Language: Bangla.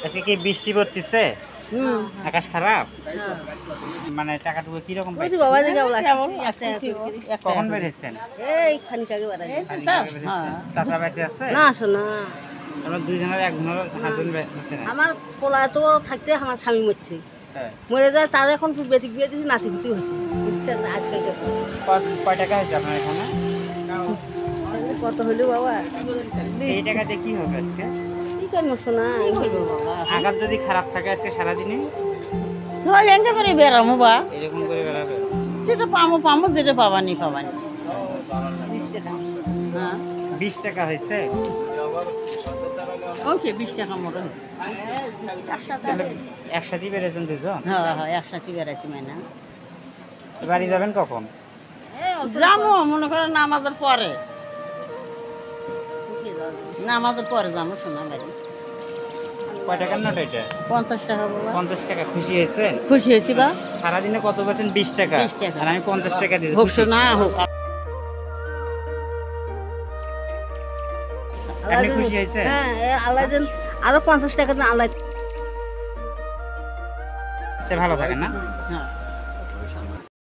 আজকে কি বৃষ্টি পড়তেছে? আকাশ খারাপ, মানে টাকাটুকু কিরকম পাইছেন? কখন বেরিয়েছেন? চাচা বেঁচে আছে? না শোনা আমরা দুইজনের একজনের হাজবেন্ড বেঁচে নাই। আমার পোলা তো থাকতে আমার স্বামী মরছে, হ্যাঁ। মরে যায়। তার এখন বেটি বিয়ে দিয়েছে, নাতি পুতি হয়েছে, বুঝছেন? আজকাল কয় টাকা হয়েছে আপনার এখানে? কত হইলো বাবা? এই টাকাতে কি হবে আজকে? কি করবো শোনা? আঘাত যদি খারাপ থাকে আজকে সারাদিনে এনকে করে বেড়ামো বা এরকম করে বেড়াবে? যেটা পামো পামো, যেটা পাবানি পাবানি। 20 টাকা। হ্যাঁ 20 টাকা হয়েছে। ওকে 20 টাকা মতো হয়েছে। একসাথেই বেড়েছেন দুজন? হ্যাঁ হ্যাঁ একসাথে বেড়াইছি মাইনা। বাড়ি যাবেন কখন? যাবো মনে করেন নামাজের পরে, নামাজের পরে যাবো শোনা বাড়ি। কয় টাকার নোট এটা? 50 টাকা বাবা। 50 টাকা। খুশি হয়েছেন? খুশি হয়েছি বা। সারাদিনে কত পাচ্ছেন? 20 টাকা। 20 টাকা। আর আমি 50 টাকা দিয়েছি। হোক না হোক। আপনি খুশি হয়েছেন? হ্যাঁ, আল্লাহ দেন আরো 50 টাকা দেন আল্লাহ। ভালো থাকেন না? হ্যাঁ